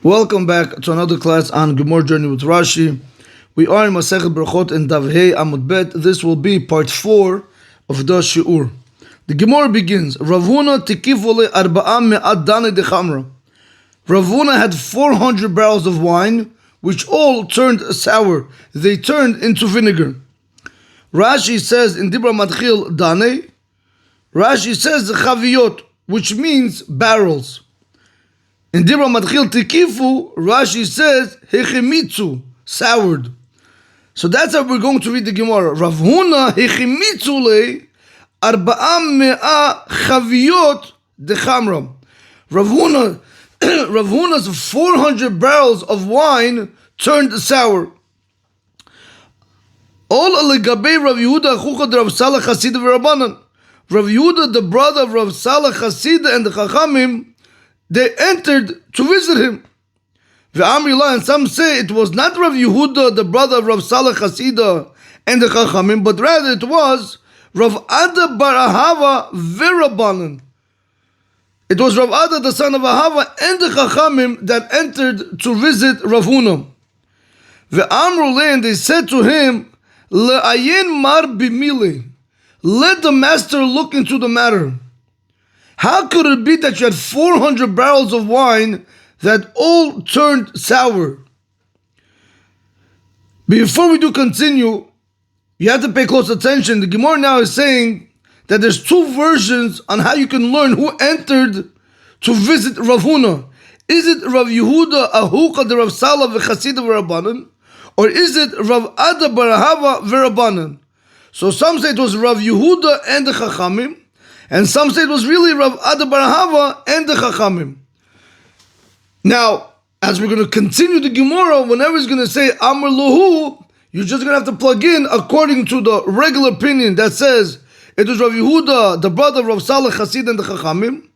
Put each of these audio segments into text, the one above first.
Welcome back to another class on Gemara Journey with Rashi. We are in Masechet Berachot and Daf Amud Bet. This will be part 4 of the Shi'ur. The Gemara begins, Ravuna tekifole arba'a me'ad dane de chamra. Ravuna had 400 barrels of wine, which all turned sour. They turned into vinegar. Rashi says in Dibra Matchil Dane, Rashi says chaviyot, which means barrels. In Dibra Matchil Tikifu, Rashi says hechimitzu, soured. So that's how we're going to read the Gemara. Ravuna hechimitzu le arba'a me'a chaviyot de chamra. Ravhuna's 400 barrels of wine turned sour. All legabe Rav Yehuda chuchad Rav Salah Chasid v'Rabbanan. Rav Yehuda, the brother of Rav Salah Chasid and the Chachamim, they entered to visit him. And some say it was not Rav Yehuda, the brother of Rav Salah Chasida and the Chachamim, but rather it was Rav Ada bar Ahava v'Rabbanan. It was Rav Ada, the son of Ahava, and the Chachamim that entered to visit Rav Huna. And they said to him, Le'ayin mar bimile. Let the master look into the matter. How could it be that you had 400 barrels of wine that all turned sour? Before we do continue, you have to pay close attention. The Gemara now is saying that there's two versions on how you can learn who entered to visit Rav Huna. Is it Rav Yehuda Ahuka de Rav Salah v'Chasida v'Rabbanan? Or is it Rav Ada bar Ahava v'Rabbanan? So some say it was Rav Yehuda and the Chachamim, and some say it was really Rav Ada bar Ahava and the Chachamim. Now, as we're going to continue the Gemara, whenever he's going to say Amar Lahu, you're just going to have to plug in according to the regular opinion that says it was Rav Yehuda, the brother of Rav Salah Chasid and the Chachamim.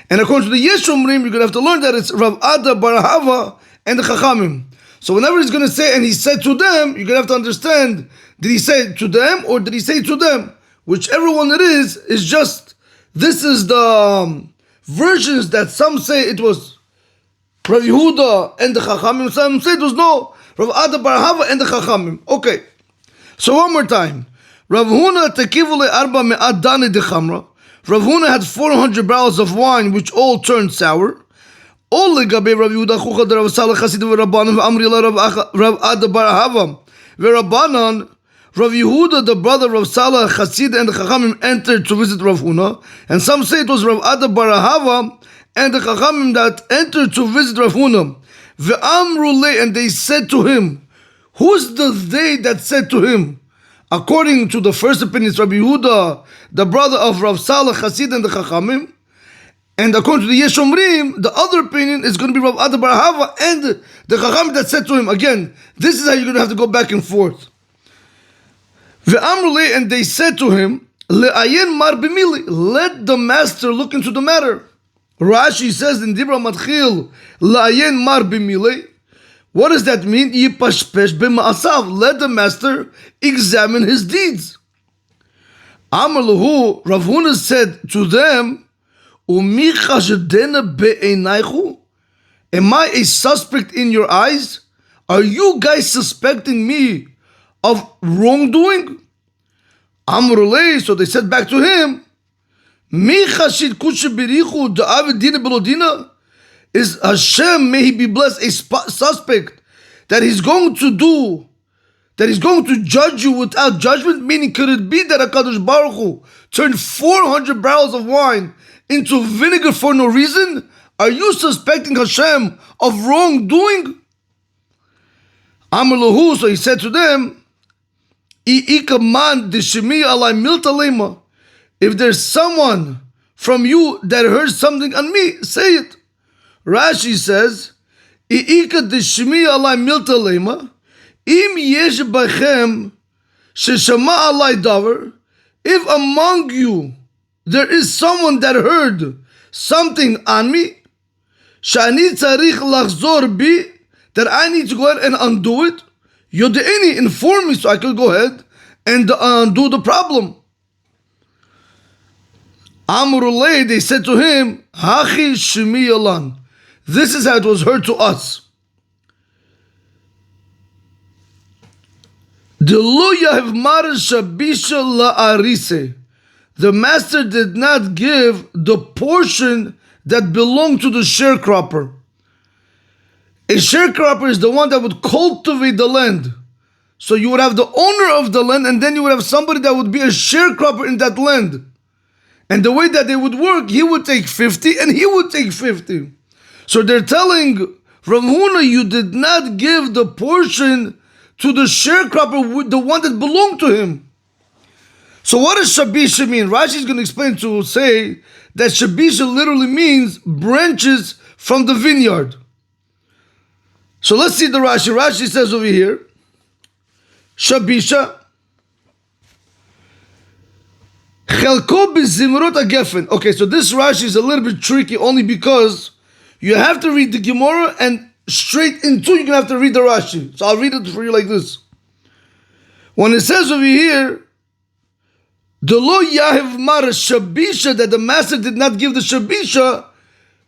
And according to the Yeshomrim, you're going to have to learn that it's Rav Ada bar Ahava and the Chachamim. So whenever he's going to say, and he said to them, you're going to have to understand, did he say to them or did he say to them? Whichever one it is just, this is the versions that some say it was Rav Yehuda and the Chachamim, some say it was no, Rav Ada bar Ahava and the Chachamim. Okay, so one more time. Rav Huna tekivule arba me'ad dane de chamra. Rav Huna had 400 barrels of wine which all turned sour. All legabe Rav Yehuda chuchad Rav Salah Chasid v'Rabbanan v'amri la Rav Ada bar Ahava v'Rabbanan. Rav Yehuda, the brother of Rav Salah Chasid and the Chachamim, entered to visit Rav Huna, and some say it was Rav Ada bar Ahava and the Chachamim that entered to visit Rav Huna. V'amru le, and they said to him, who's the they that said to him? According to the first opinion, it's Rabbi Yehuda, the brother of Rav Salah Chasid and the Chachamim. And according to the Yeshomrim, the other opinion is going to be Rav Ada bar Ahava and the Chachamim that said to him. Again, this is how you're going to have to go back and forth. Ve'amru, and they said to him, Le'ayin mar bimili, let the master look into the matter. Rashi says in Dibra Matchil, Le'ayin mar bimili. What does that mean? Yipashpesh b'ma'asav, let the master examine his deeds. Amar lahu, Rav Huna said to them, Umi chashedena be'einaychu? Am I a suspect in your eyes? Are you guys suspecting me of wrongdoing? Amrulei, so they said back to him, Mi chashid kutshe birichu da'avid dina belodina? Is Hashem, may he be blessed, a suspect that he's going to judge you without judgment? Meaning, could it be that HaKadosh Baruch Hu turned 400 barrels of wine into vinegar for no reason? Are you suspecting Hashem of wrongdoing? Amar lahu, so he said to them, if there's someone from you that heard something on me, say it. Rashi says, if among you there is someone that heard something on me, that I need to go ahead and undo it, Yode'ini, inform me so I could go ahead and undo the problem. Amrulay, they said to him, Hachi Shemi Yalan. This is how it was heard to us. The master did not give the portion that belonged to the sharecropper. A sharecropper is the one that would cultivate the land. So you would have the owner of the land, and then you would have somebody that would be a sharecropper in that land. And the way that they would work, he would take 50 and he would take 50. So they're telling Rav Huna, you did not give the portion to the sharecropper, the one that belonged to him. So what does Shabisha mean? Rashi is going to explain to say that Shabisha literally means branches from the vineyard. So let's see the Rashi. Rashi says over here, Shabisha, Chelko b'zimrot agefen. Okay, so this Rashi is a little bit tricky only because you have to read the Gemara and straight into you're going to have to read the Rashi. So I'll read it for you like this. When it says over here, the lo yahiv mar Shabisha, that the master did not give the Shabisha,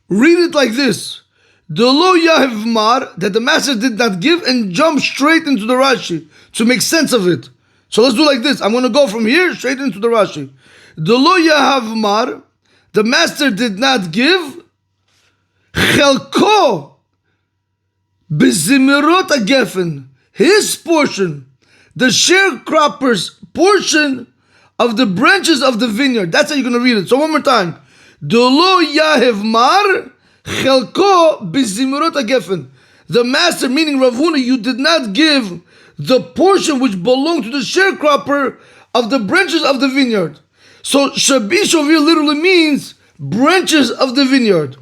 read it like this. The lo yahiv mar, that the master did not give, and jump straight into the Rashi to make sense of it. So let's do like this. I'm going to go from here straight into the Rashi. The lo yahav mar, the master did not give, chelko b'zimirot agefen, his portion, the sharecropper's portion of the branches of the vineyard. That's how you're going to read it. So one more time. The lo yahav mar, chelko b'zimirot agefen. The master, meaning Rav Huna, you did not give the portion which belonged to the sharecropper of the branches of the vineyard. So Shabish over here literally means branches of the vineyard.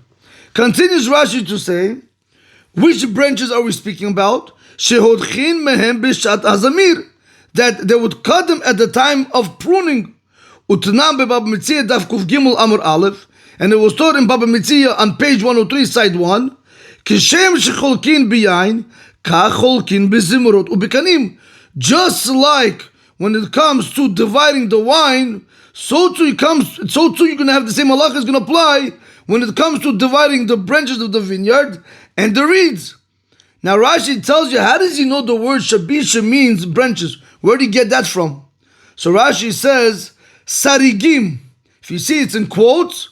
Continues Rashi to say, which branches are we speaking about? Shehodchin mehem b'shat hazamir, that they would cut them at the time of pruning. Utnam bebab mitziyah daf kuf gimel amur aleph, and it was taught in Baba Mitziyah on page 103, side 1. Kishem shecholkin biyain, kacholkin bezimurot ubikanim. Just like when it comes to dividing the wine, so too you're going to have the same halakha is going to apply when it comes to dividing the branches of the vineyard and the reeds. Now Rashi tells you, how does he know the word Shabisha means branches? Where did he get that from? So Rashi says, Sarigim. If you see it's in quotes,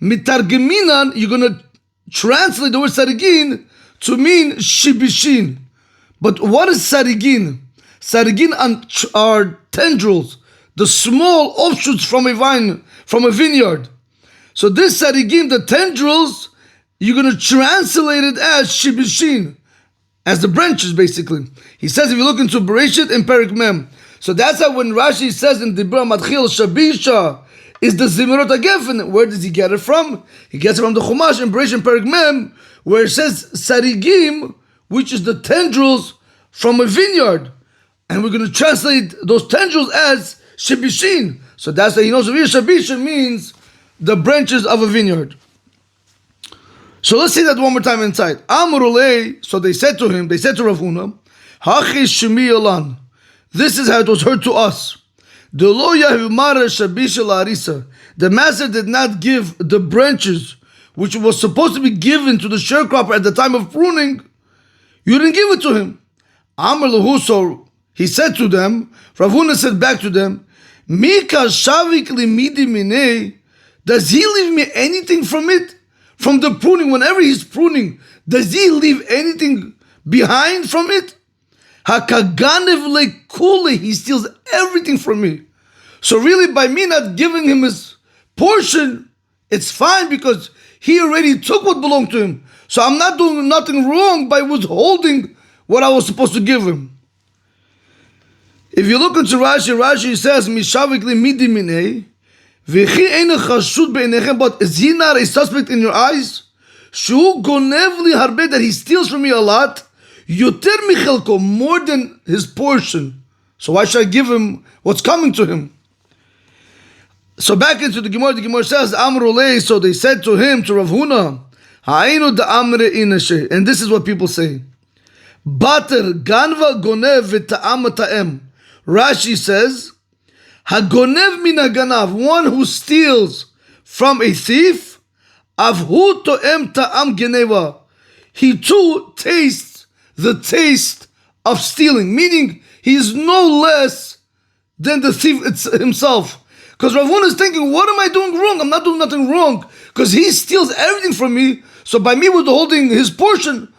mitargeminan, you're going to translate the word Sarigin to mean Shibishin. But what is Sarigin? Sarigin are tendrils, the small offshoots from a vine, from a vineyard. So this Sarigim, the tendrils, you're going to translate it as Shibishin, as the branches basically. He says if you look into Bereshit and Perik Mem. So that's how when Rashi says in Dibra Matchil Shabisha is the Zimirot Agefen, where does he get it from? He gets it from the Chumash in Bereshit and Perik Mem, where it says Sarigim, which is the tendrils from a vineyard. And we're going to translate those tendrils as Shibishin. So that's how he knows Shabisha means the branches of a vineyard. So let's see that one more time inside. Amrulei, so they said to Rav Huna, Hachi Shemi Elan. This is how it was heard to us. The master did not give the branches which was supposed to be given to the sharecropper at the time of pruning. You didn't give it to him. Amr lahu, so he said to them, Rav Huna said back to them, Mika shavik limidi minei, does he leave me anything from it? From the pruning, whenever he's pruning, does he leave anything behind from it? Hakaganev lekule, he steals everything from me. So really, by me not giving him his portion, it's fine because he already took what belonged to him. So I'm not doing nothing wrong by withholding what I was supposed to give him. If you look into Rashi says, Mishavik limidi minei, but is he not a suspect in your eyes? That he steals from me a lot, more than his portion. So why should I give him what's coming to him? So back into the Gemara says, Amrulei, so they said to him, to Rav Huna, and this is what people say. Bater ganva gonev v'ta'am ta'em. Rashi says, Hagonev min haganav, one who steals from a thief, avhu to'em ta'am geneva. he too tastes the taste of stealing, meaning he is no less than the thief himself. Because Rav Huna is thinking, what am I doing wrong? I'm not doing nothing wrong, because he steals everything from me. So by me withholding his portion,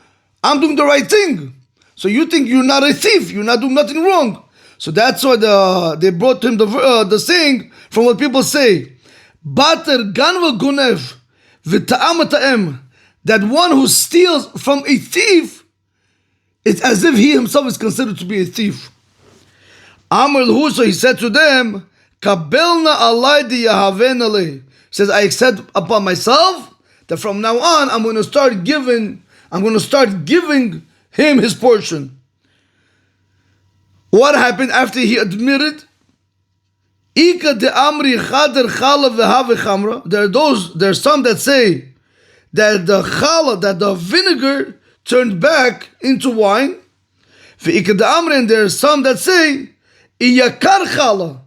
I'm doing the right thing. So you think you're not a thief, you're not doing nothing wrong. So that's why they brought to him the saying from what people say, Bater ganva gunev v'ta'am ta'em, that one who steals from a thief, it's as if he himself is considered to be a thief. Amr l'hu, so he said to them, Kabelna alay di yahaven alay. He says, I accept upon myself that from now on I'm going to start giving him his portion. What happened after he admitted? Ika de amri chader chala v'have chamra. There are some that say that the chala, that the vinegar turned back into wine. V'ika de amri, and there are some that say iyakar chala,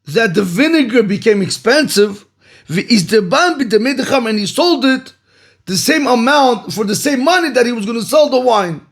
that the vinegar became expensive. V'izdeban b'demei decham, and he sold it the same amount for the same money that he was going to sell the wine.